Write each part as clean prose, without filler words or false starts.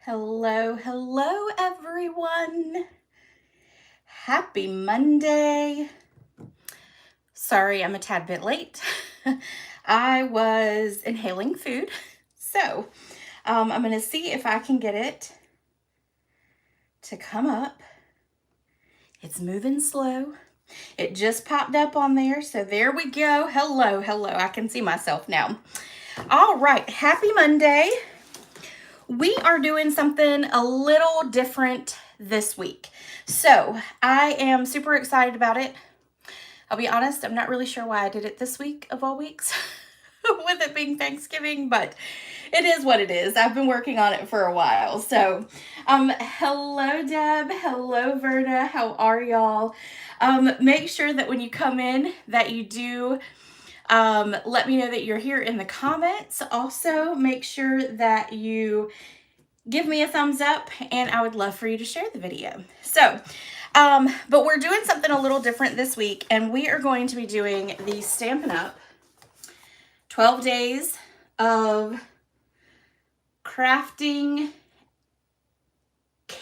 Hello, hello, everyone. Happy Monday. Sorry, I'm a tad bit late. I was inhaling food, so I'm going to see if I can get it to come up. It's moving slow. It just popped up on there, so there we go. Hello, hello. I can see myself now. All right, happy Monday. We are doing something a little different this week. So I am super excited about it. I'll be honest, I'm not really sure why I did it this week of all weeks with it being Thanksgiving, but it is what it is. I've been working on it for a while. So hello Deb, hello Verna, how are y'all? Make sure that when you come in that you do let me know that you're here in the comments. Also, make sure that you give me a thumbs up, and I would love for you to share the video. So, but we're doing something a little different this week, and we are going to be doing the Stampin' Up 12 days of crafting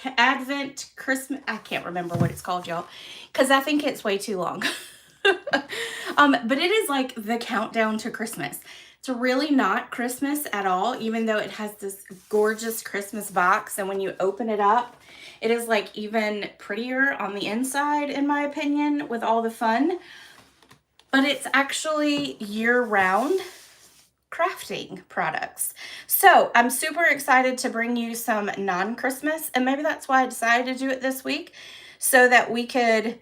Advent Christmas. I can't remember what it's called, y'all, because I think it's way too long. But it is like the countdown to Christmas. It's really not Christmas at all, even though it has this gorgeous Christmas box. And when you open it up, it is like even prettier on the inside, in my opinion, with all the fun. But it's actually year-round crafting products. So I'm super excited to bring you some non-Christmas, and maybe that's why I decided to do it this week, so that we could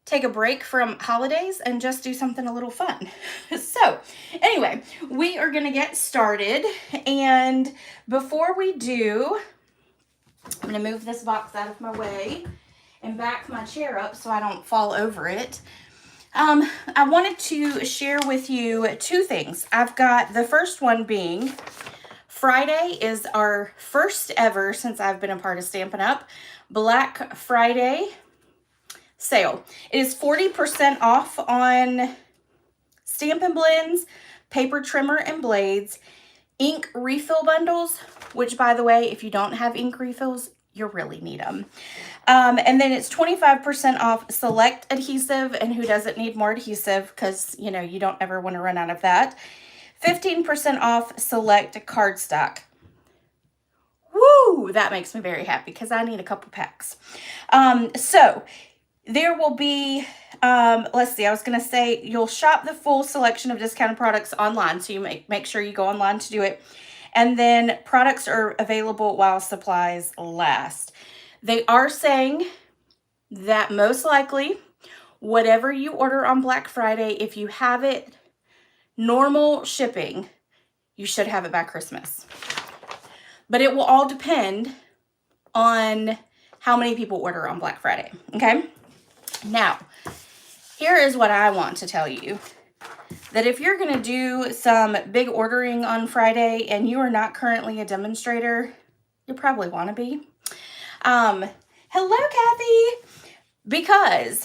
take a break from holidays and just do something a little fun. So anyway, we are going to get started. And before we do, I'm going to move this box out of my way and back my chair up so I don't fall over it. I wanted to share with you two things. I've got the first one being Friday is our first ever, since I've been a part of Stampin' Up, Black Friday sale. It is 40% off on Stampin' Blends, paper trimmer and blades, ink refill bundles, which, by the way, if you don't have ink refills, you really need them. And then it's 25% off select adhesive, and who doesn't need more adhesive, because, you know, you don't ever want to run out of that. 15% off select cardstock. Woo! That makes me very happy because I need a couple packs. So there will be, let's see, I was going to say you'll shop the full selection of discounted products online. So you make sure you go online to do it. And then products are available while supplies last. They are saying that most likely, whatever you order on Black Friday, if you have it normal shipping, you should have it by Christmas. But it will all depend on how many people order on Black Friday, okay? Now, here is what I want to tell you. That if you're going to do some big ordering on Friday and you are not currently a demonstrator, you probably want to be. Hello, Kathy. Because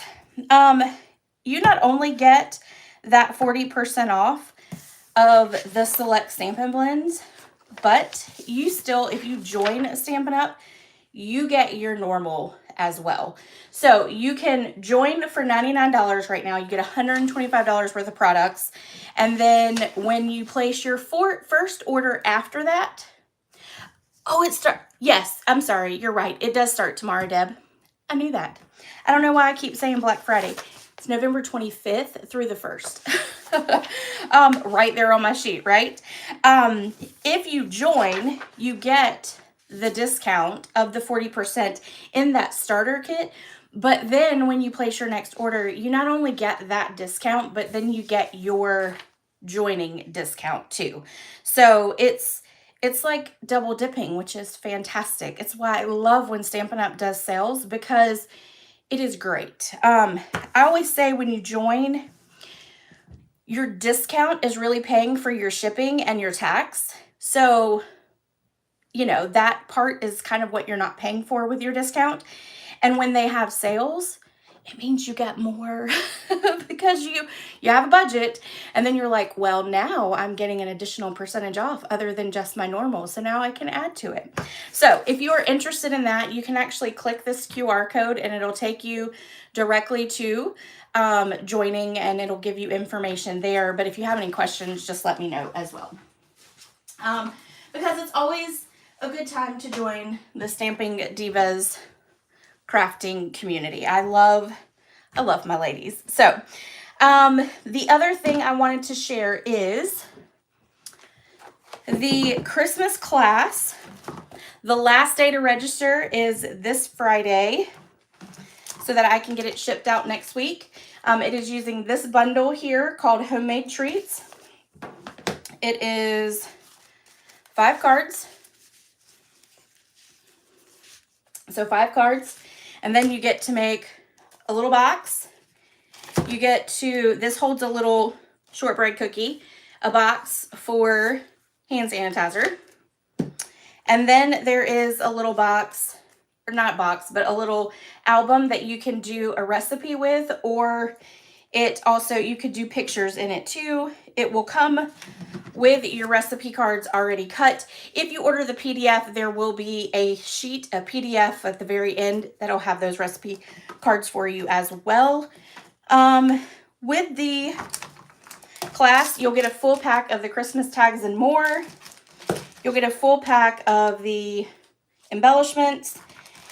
you not only get that 40% off of the select Stampin' Blends, but you still, if you join Stampin' Up, you get your normal as well. So you can join for $99 right now. You get $125 worth of products. And then when you place your first order after that, yes, I'm sorry, you're right. It does start tomorrow, Deb. I knew that. I don't know why I keep saying Black Friday. It's November 25th through the 1st. Right there on my sheet, right? If you join, you get the discount of the 40% in that starter kit. But then when you place your next order, you not only get that discount, but then you get your joining discount too. So it's like double dipping, which is fantastic. It's why I love when Stampin' Up does sales, because it is great. I always say when you join, your discount is really paying for your shipping and your tax. So, you know, that part is kind of what you're not paying for with your discount. And when they have sales, it means you get more because you have a budget, and then you're like, well, now I'm getting an additional percentage off other than just my normal, so now I can add to it. So if you are interested in that, you can actually click this QR code and it'll take you directly to joining, and it'll give you information there. But if you have any questions, just let me know as well, because it's always a good time to join the Stamping Divas crafting community. I love my ladies. So the other thing I wanted to share is the Christmas class. The last day to register is this Friday so that I can get it shipped out next week. It is using this bundle here called Homemade Treats. It is 5 cards. So 5 cards. And then you get to make a little box. You get to, this holds a little shortbread cookie, a box for hand sanitizer. And then there is a little box, or not box, but a little album that you can do a recipe with, or it also, you could do pictures in it too. It will come with your recipe cards already cut. If you order the PDF, there will be a sheet, a PDF at the very end that'll have those recipe cards for you as well. With the class, you'll get a full pack of the Christmas tags and more. You'll get a full pack of the embellishments,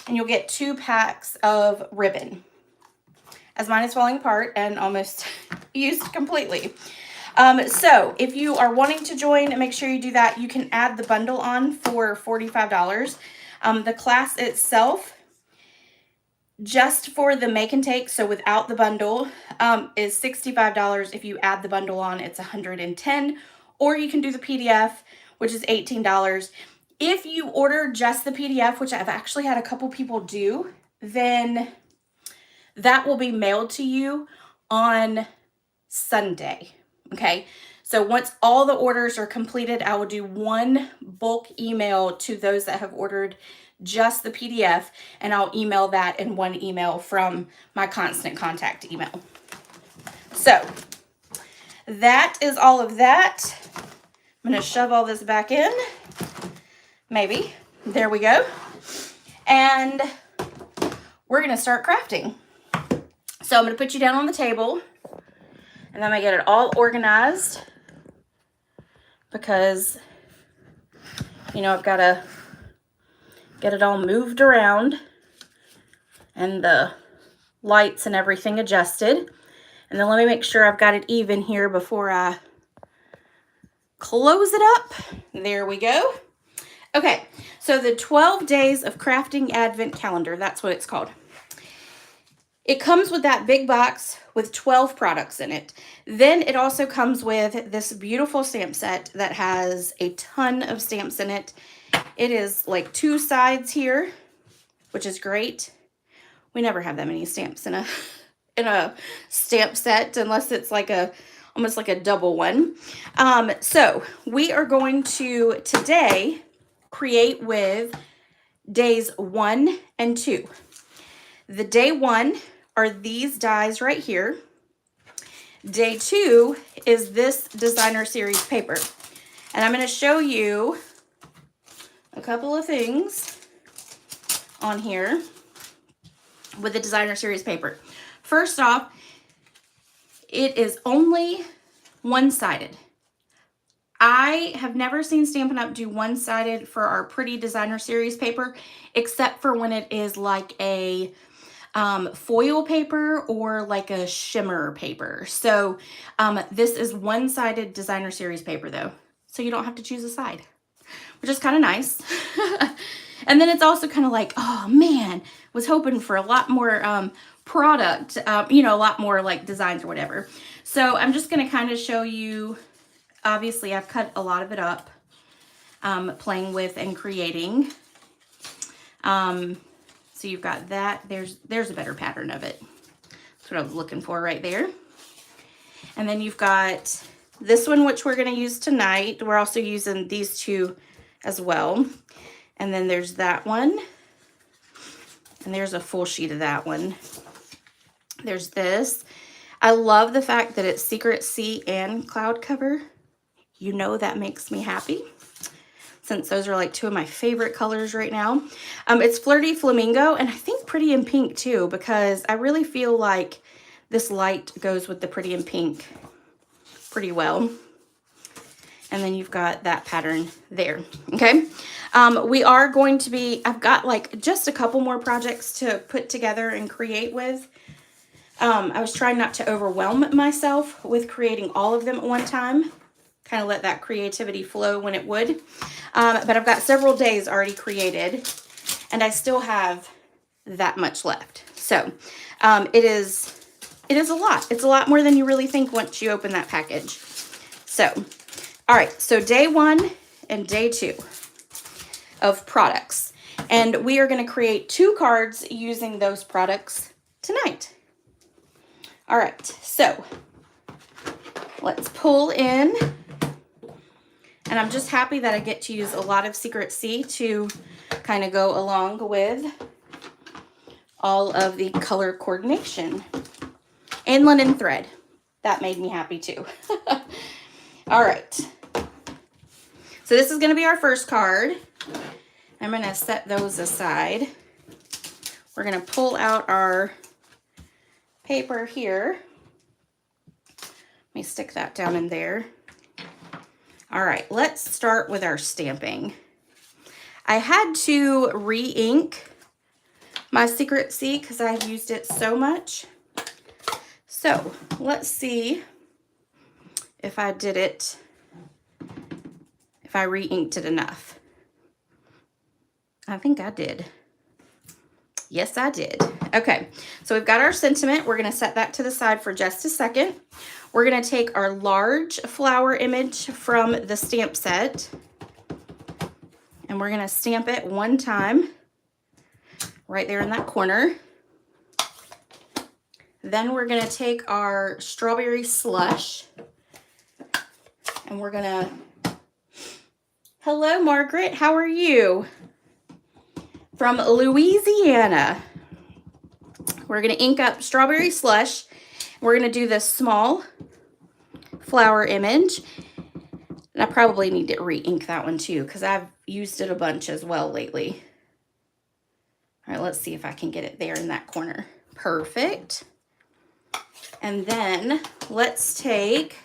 and you'll get 2 packs of ribbon, as mine is falling apart and almost used completely. So if you are wanting to join, make sure you do that. You can add the bundle on for $45. The class itself, just for the make and take, so without the bundle, is $65. If you add the bundle on, it's $110. Or you can do the PDF, which is $18. If you order just the PDF, which I've actually had a couple people do, then that will be mailed to you on Sunday. Okay, so once all the orders are completed, I will do one bulk email to those that have ordered just the PDF, and I'll email that in one email from my constant contact email. So that is all of that. I'm going to shove all this back in. Maybe. There we go. And we're going to start crafting. So I'm going to put you down on the table, and I'm going to get it all organized because, you know, I've got to get it all moved around and the lights and everything adjusted. And then let me make sure I've got it even here before I close it up. There we go. Okay, so the 12 Days of Crafting Advent Calendar, that's what it's called. It comes with that big box with 12 products in it. Then it also comes with this beautiful stamp set that has a ton of stamps in it. It is like 2 sides here, which is great. We never have that many stamps in a stamp set unless it's like almost like a double one. So we are going to today create with days 1 and 2. The day 1 are these dies right here. Day 2 is this designer series paper. And I'm going to show you a couple of things on here with the designer series paper. First off, it is only one-sided. I have never seen Stampin' Up! Do one-sided for our pretty designer series paper, except for when it is like a foil paper or like a shimmer paper. So this is one-sided designer series paper though, so you don't have to choose a side, which is kind of nice. And then it's also kind of like, oh man, was hoping for a lot more product, you know, a lot more like designs or whatever. So I'm just going to kind of show you. Obviously, I've cut a lot of it up, playing with and creating. So you've got that. There's a better pattern of it. That's what I was looking for right there. And then you've got this one, which we're going to use tonight. We're also using these 2 as well. And then there's that one. And there's a full sheet of that one. There's this. I love the fact that it's Secret Sea and Cloud Cover. You know that makes me happy, since those are like two of my favorite colors right now. It's Flirty Flamingo, and I think Pretty in Pink too, because I really feel like this light goes with the Pretty in Pink pretty well. And then you've got that pattern there, okay? We are going to be, I've got like just a couple more projects to put together and create with. I was trying not to overwhelm myself with creating all of them at one time. Kind of let that creativity flow when it would. But I've got several days already created, and I still have that much left. So it is a lot. It's a lot more than you really think once you open that package. So, all right, so day 1 and day 2 of products. And we are going to create 2 cards using those products tonight. All right, so let's pull in. And I'm just happy that I get to use a lot of Secret Sea to kind of go along with all of the color coordination. And linen thread. That made me happy too. All right. So this is going to be our first card. I'm going to set those aside. We're going to pull out our paper here. Let me stick that down in there. All right, let's start with our stamping. I had to re-ink my Secret Sea because I've used it so much. So let's see if I did it, if I re-inked it enough. I think I did. Yes, I did. Okay, so we've got our sentiment. We're going to set that to the side for just a second. We're going to take our large flower image from the stamp set, and we're going to stamp it one time right there in that corner. Then we're going to take our strawberry slush, and we're going to, hello, Margaret, how are you? From Louisiana. We're going to ink up strawberry slush. We're going to do this small flower image. And I probably need to re-ink that one too, because I've used it a bunch as well lately. All right, let's see if I can get it there in that corner. Perfect. And then let's take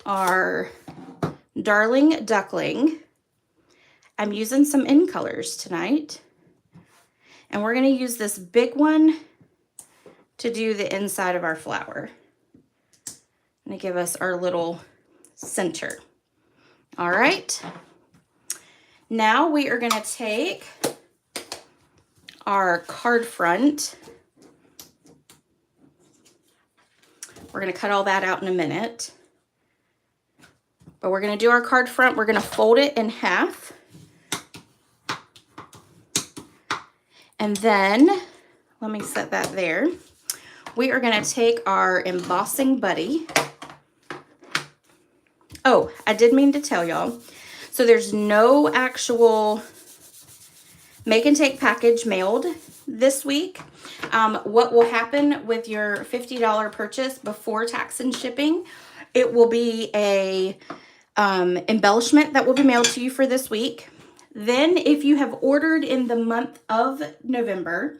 our Darling Duckling. I'm using some in colors tonight. And we're going to use this big one to do the inside of our flower. And to give us our little center. All right. Now we are going to take our card front. We're going to cut all that out in a minute. But we're going to do our card front. We're going to fold it in half. And then, let me set that there. We are going to take our embossing buddy. Oh, I did mean to tell y'all. So there's no actual make and take package mailed this week. What will happen with your $50 purchase before tax and shipping, it will be a embellishment that will be mailed to you for this week. Then if you have ordered in the month of November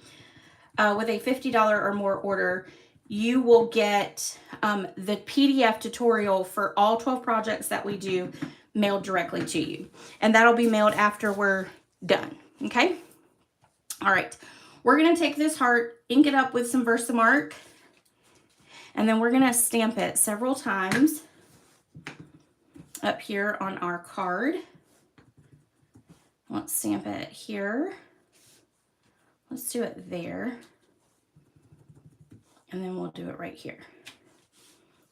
with a $50 or more order, you will get the PDF tutorial for all 12 projects that we do mailed directly to you. And that'll be mailed after we're done, okay? All right, we're gonna take this heart, ink it up with some Versamark, and then we're gonna stamp it several times up here on our card. Let's stamp it here. Let's do it there. And then we'll do it right here.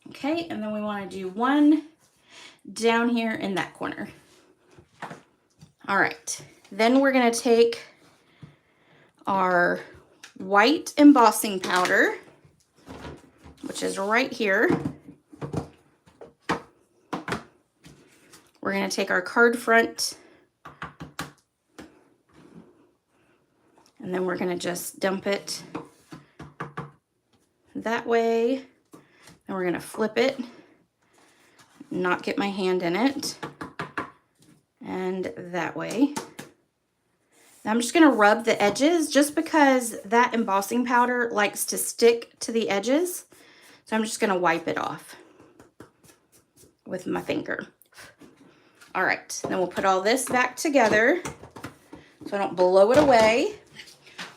Okay, and then we want to do one down here in that corner. All right, then we're going to take our white embossing powder, which is right here. We're going to take our card front, and then we're going to just dump it that way. And we're gonna flip it, not get my hand in it, and that way. Now I'm just gonna rub the edges just because that embossing powder likes to stick to the edges. So I'm just gonna wipe it off with my finger. All right, then we'll put all this back together so I don't blow it away.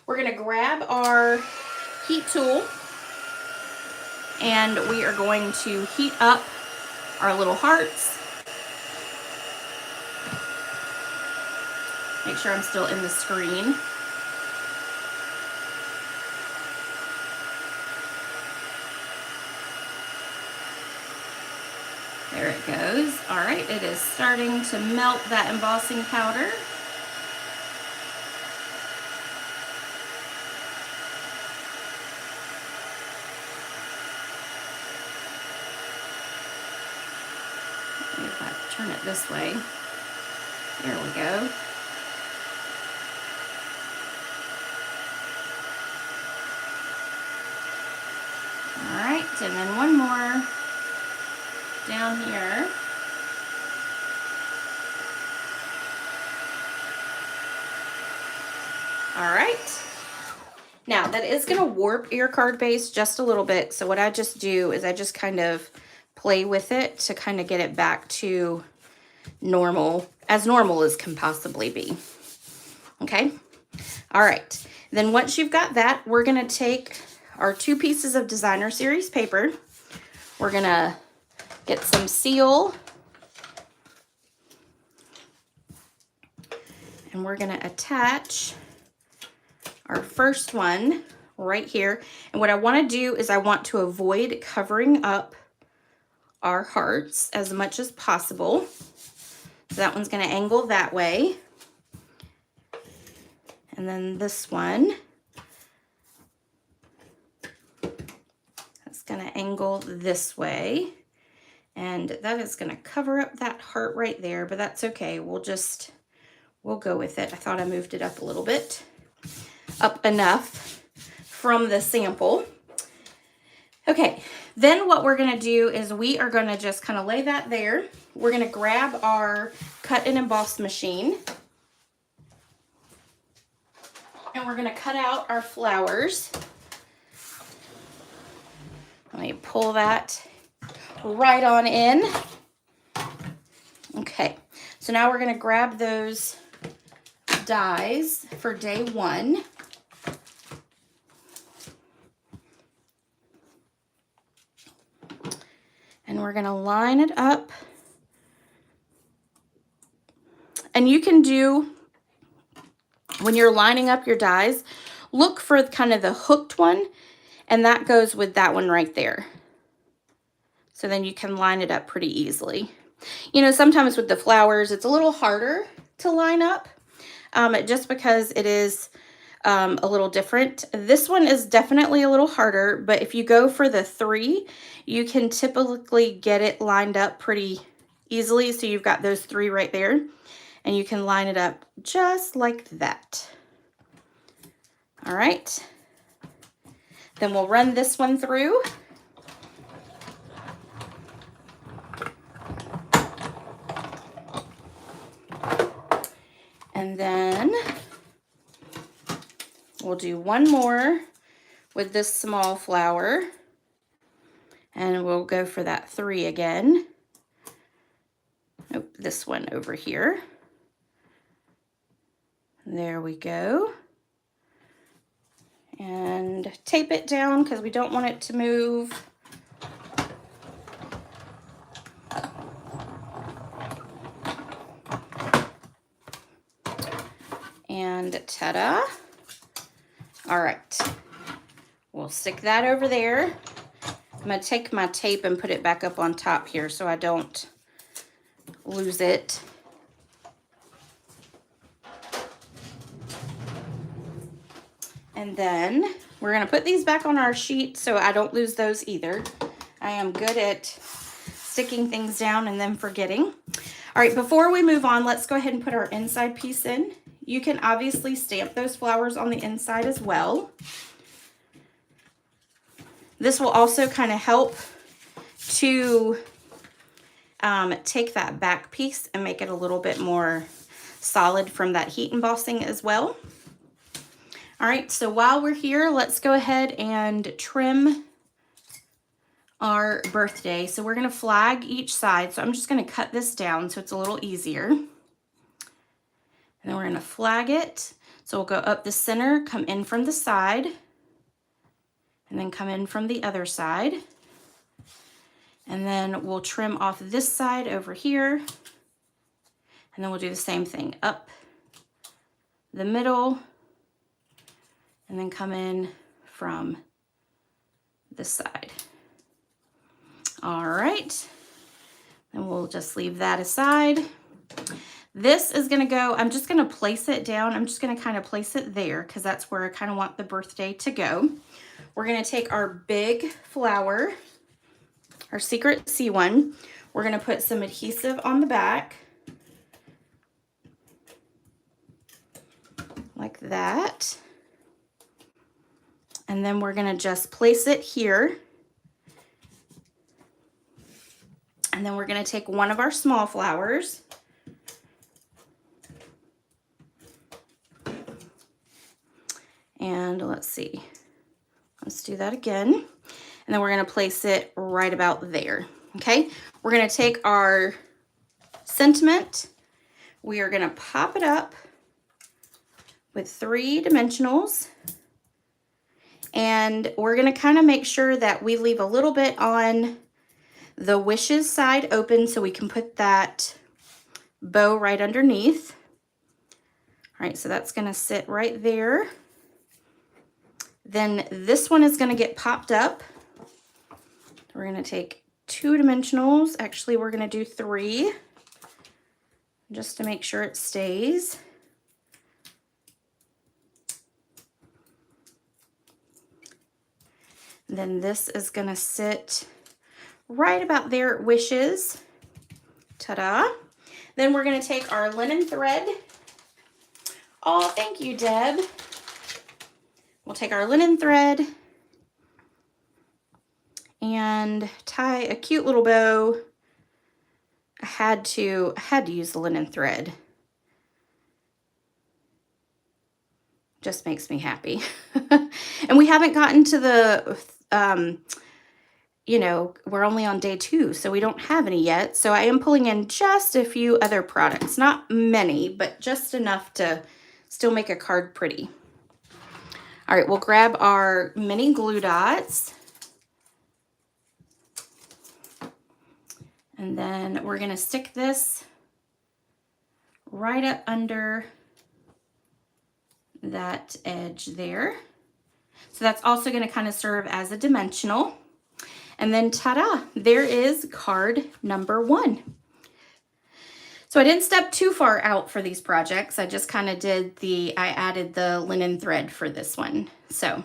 We're gonna grab our heat tool and we are going to heat up our little hearts. Make sure I'm still in the screen. There it goes. All right, it is starting to melt that embossing powder. If I turn it this way, there we go. All right, and then one more down here. All right. Now that is going to warp your card base just a little bit. So what I just do is I just kind of play with it to kind of get it back to normal as can possibly be. Okay. All right. Then once you've got that, we're going to take our 2 pieces of designer series paper. We're going to get some seal. And we're going to attach our first one right here. And what I want to do is I want to avoid covering up our hearts as much as possible. So that one's going to angle that way. And then this one, that's going to angle this way. And that is going to cover up that heart right there, but that's okay. We'll go with it. I thought I moved it up a little bit, up enough from the sample. Okay, then what we're going to do is we are going to just kind of lay that there. We're going to grab our cut and emboss machine. And we're going to cut out our flowers. Let me pull that right on in. Okay, so now we're going to grab those dies for day 1. And we're going to line it up. And you can do, when you're lining up your dies, look for kind of the hooked one, and that goes with that one right there. So then you can line it up pretty easily. You know, sometimes with the flowers, it's a little harder to line up just because it is a little different. This one is definitely a little harder, but if you go for the 3, you can typically get it lined up pretty easily. So you've got those 3 right there, and you can line it up just like that. All right. Then we'll run this one through. And then we'll do one more with this small flower. And we'll go for that 3 again. Nope, this one over here. There we go. And tape it down because we don't want it to move. And ta-da. All right, we'll stick that over there. I'm going to take my tape and put it back up on top here so I don't lose it. And then we're going to put these back on our sheet so I don't lose those either. I am good at sticking things down and then forgetting. All right, before we move on, let's go ahead and put our inside piece in. You can obviously stamp those flowers on the inside as well. This will also kind of help to take that back piece and make it a little bit more solid from that heat embossing as well. All right, so while we're here, let's go ahead and trim our birthday. So we're gonna flag each side. So I'm just gonna cut this down so it's a little easier. And then we're gonna flag it. So we'll go up the center, come in from the side, and then come in from the other side. And then we'll trim off this side over here. And then we'll do the same thing, up the middle, and then come in from this side. All right, and we'll just leave that aside. This is gonna go, I'm just gonna place it down. I'm just gonna kind of place it there because that's where I kind of want the birthday to go. We're gonna take our big flower, our Secret C1. We're gonna put some adhesive on the back, like that. And then we're gonna just place it here. And then we're gonna take one of our small flowers, and let's see, let's do that again. And then we're gonna place it right about there, okay? We're gonna take our sentiment, we are gonna pop it up with 3 dimensionals, and we're gonna kind of make sure that we leave a little bit on the wishes side open so we can put that bow right underneath. All right, so that's gonna sit right there. Then this one is gonna get popped up. We're gonna take 2 dimensionals. Actually, we're gonna do 3 just to make sure it stays. Then this is gonna sit right about there at wishes. Ta-da. Then we're gonna take our linen thread. Oh, thank you, Deb. We'll take our linen thread and tie a cute little bow. I had to use the linen thread. Just makes me happy. And we haven't gotten to the you know, we're only on day 2, so we don't have any yet. So I am pulling in just a few other products, not many, but just enough to still make a card pretty. All right, we'll grab our mini glue dots. And then we're gonna stick this right up under that edge there. So that's also gonna kind of serve as a dimensional. And then ta-da, there is card number 1. So I didn't step too far out for these projects. I just kind of did I added the linen thread for this one. So,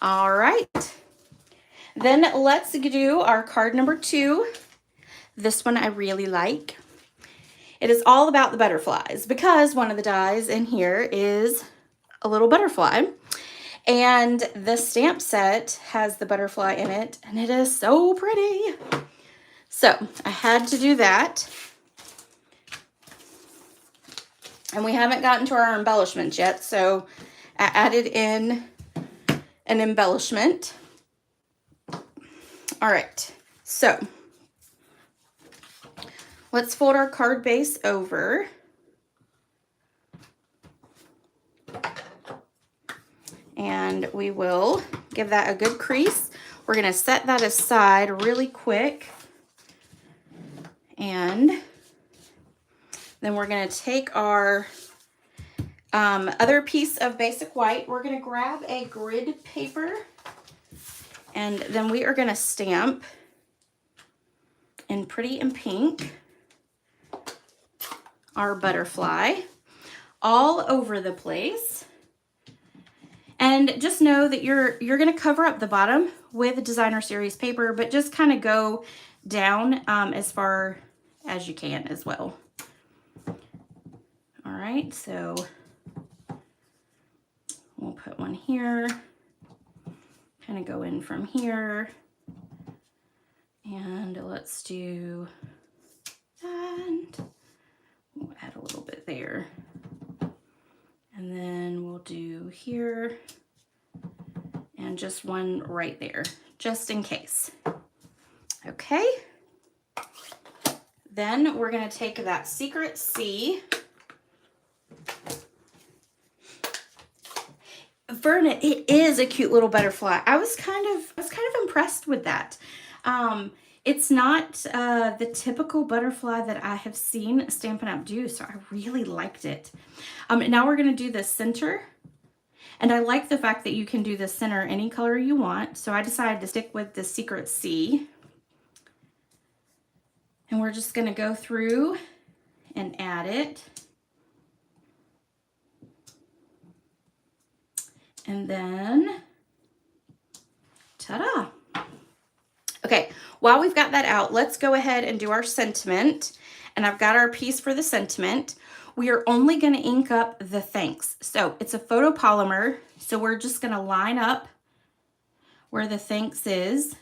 all right. Then let's do our card number 2. This one I really like. It is all about the butterflies because one of the dies in here is a little butterfly. And the stamp set has the butterfly in it, and it is so pretty. So I had to do that. And we haven't gotten to our embellishments yet, so I added in an embellishment. All right, so let's fold our card base over. And we will give that a good crease. We're gonna set that aside really quick. And then we're gonna take our other piece of basic white. We're gonna grab a grid paper, and then we are gonna stamp in Pretty in Pink our butterfly all over the place. And just know that you're gonna cover up the bottom with designer series paper, but just kind of go down as far as you can as well. All right, so we'll put one here, kind of go in from here. And let's do that. We'll add a little bit there. And then we'll do here and just one right there, just in case. Okay. Then we're going to take that Secret C. Vernon, it is a cute little butterfly. I was kind of impressed with that. It's not the typical butterfly that I have seen Stampin' Up! Do, so I really liked it. Now we're going to do the center. And I like the fact that you can do the center any color you want. So I decided to stick with the Secret C. And we're just going to go through and add it. And then, ta-da. Okay, while we've got that out, let's go ahead and do our sentiment. And I've got our piece for the sentiment. We are only going to ink up the thanks. So it's a photopolymer, so we're just going to line up where the thanks is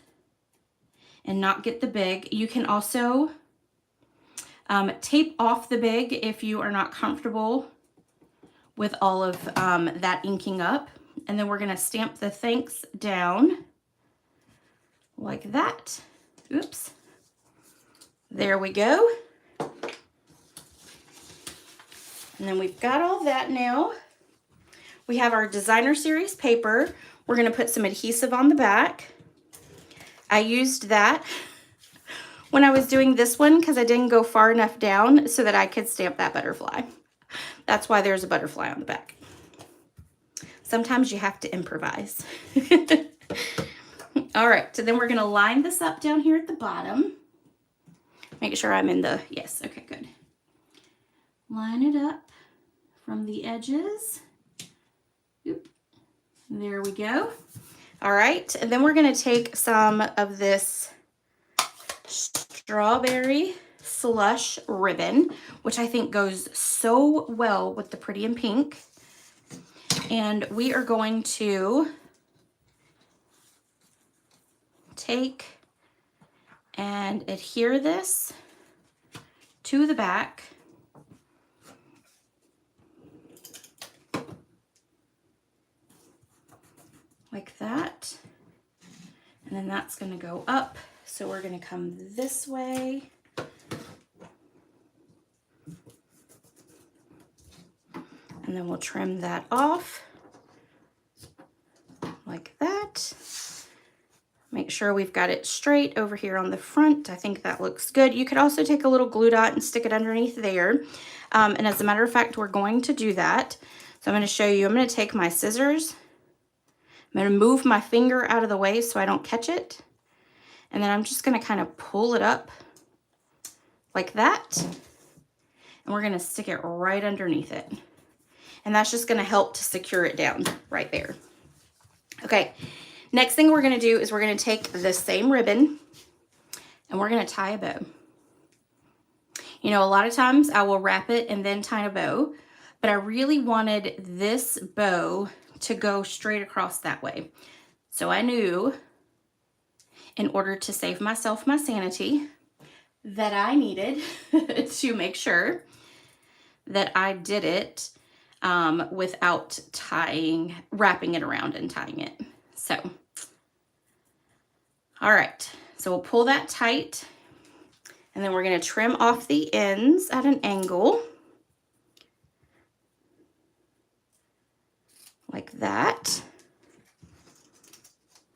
and not get the big. You can also tape off the big if you are not comfortable with all of that inking up. And then we're going to stamp the thanks down like that. Oops. There we go. And then we've got all that now. We have our designer series paper. We're going to put some adhesive on the back. I used that when I was doing this one because I didn't go far enough down so that I could stamp that butterfly. That's why there's a butterfly on the back. Sometimes you have to improvise. All right, so then we're going to line this up down here at the bottom. Make sure I'm in the, yes, okay, good. Line it up from the edges. Oop. There we go. All right, and then we're going to take some of this strawberry slush ribbon, which I think goes so well with the pretty in pink. And we are going to take and adhere this to the back. Like that. And then that's going to go up. So we're going to come this way. And then we'll trim that off like that. Make sure we've got it straight over here on the front. I think that looks good. You could also take a little glue dot and stick it underneath there. And as a matter of fact, we're going to do that. So I'm going to show you, I'm going to take my scissors. I'm going to move my finger out of the way so I don't catch it. And then I'm just going to kind of pull it up like that. And we're going to stick it right underneath it. And that's just going to help to secure it down right there. Okay, next thing we're going to do is we're going to take the same ribbon and we're going to tie a bow. You know, a lot of times I will wrap it and then tie a bow, but I really wanted this bow to go straight across that way. So I knew in order to save myself my sanity that I needed to make sure that I did it without wrapping it around and tying it. So, all right, so we'll pull that tight and then we're going to trim off the ends at an angle like that.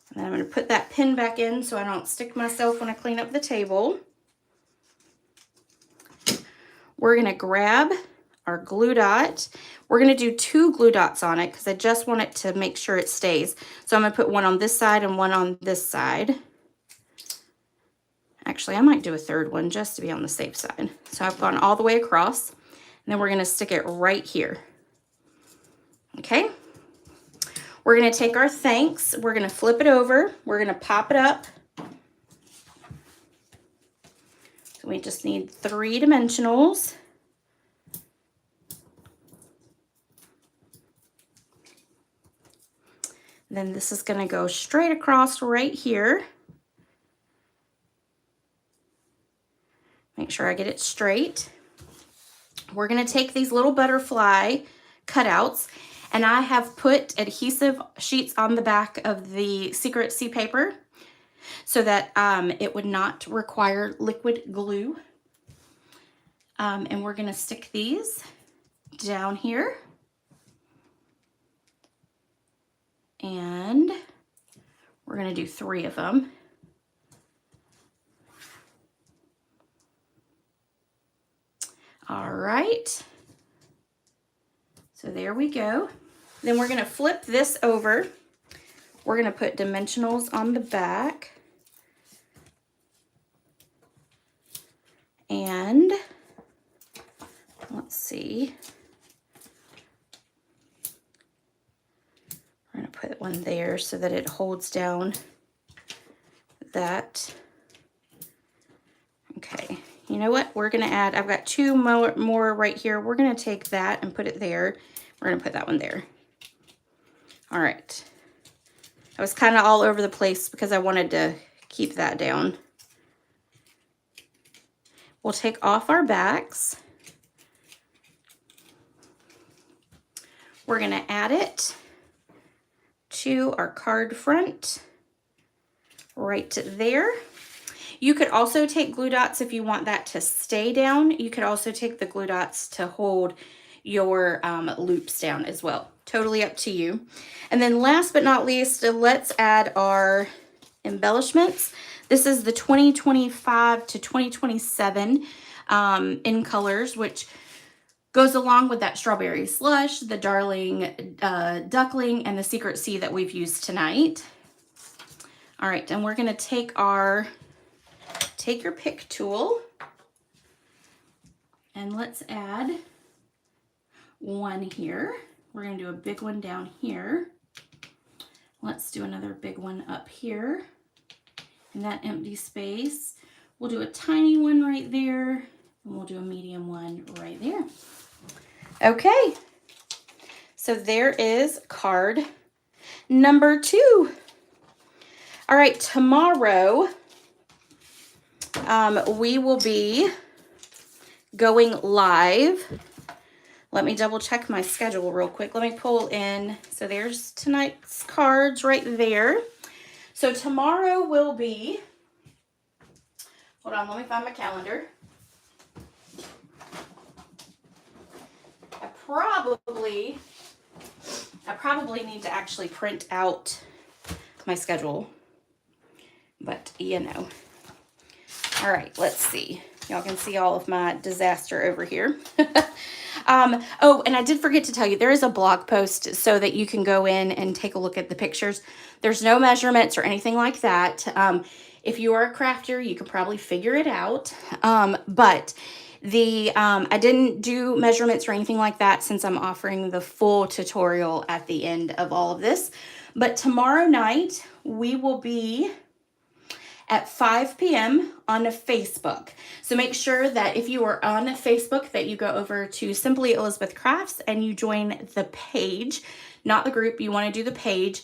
And then I'm going to put that pin back in so I don't stick myself when I clean up the table. We're going to grab our glue dot. We're going to do 2 glue dots on it because I just want it to make sure it stays. So I'm going to put one on this side and one on this side. Actually, I might do a third one just to be on the safe side. So I've gone all the way across, and then we're going to stick it right here. Okay. We're going to take our thanks. We're going to flip it over. We're going to pop it up. So we just need 3 dimensionals. Then this is going to go straight across right here. Make sure I get it straight. We're going to take these little butterfly cutouts, and I have put adhesive sheets on the back of the Secret C paper so that it would not require liquid glue. And we're going to stick these down here. And we're going to do 3 of them. All right. So there we go. Then we're going to flip this over. We're going to put dimensionals on the back. And let's see. We're going to put one there so that it holds down that. Okay. You know what? We're going to add, I've got 2 more right here. We're going to take that and put it there. We're going to put that one there. All right. I was kind of all over the place because I wanted to keep that down. We'll take off our backs. We're going to add it to our card front right there. You could also take glue dots if you want that to stay down. You could also take the glue dots to hold your loops down as well. Totally up to you. And then last but not least, let's add our embellishments. This is the 2025 to 2027 in colors, which goes along with that strawberry slush, the darling duckling, and the Secret C that we've used tonight. All right, and we're gonna take your pick tool and let's add one here. We're gonna do a big one down here. Let's do another big one up here in that empty space. We'll do a tiny one right there, and we'll do a medium one right there. Okay, so there is card number 2. All right, tomorrow we will be going live. Let me double check my schedule real quick. Let me pull in. So there's tonight's cards right there. So tomorrow will be, hold on, let me find my calendar. I probably need to actually print out my schedule, but you know. All right, let's see. Y'all can see all of my disaster over here. Oh, and I did forget to tell you, there is a blog post so that you can go in and take a look at the pictures. There's no measurements or anything like that. If you are a crafter, you could probably figure it out. But I didn't do measurements or anything like that since I'm offering the full tutorial at the end of all of this. But tomorrow night, we will be at 5 p.m. on Facebook. So make sure that if you are on Facebook that you go over to Simply Elizabeth Crafts and you join the page, not the group. You want to do the page.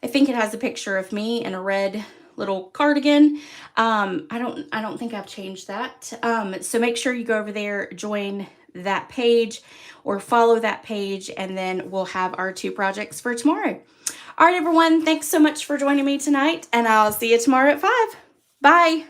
I think it has a picture of me in a red little cardigan. I don't think I've changed that. So make sure you go over there, join that page or follow that page, and then we'll have our 2 projects for tomorrow. All right, everyone, thanks so much for joining me tonight, and I'll see you tomorrow at 5. Bye.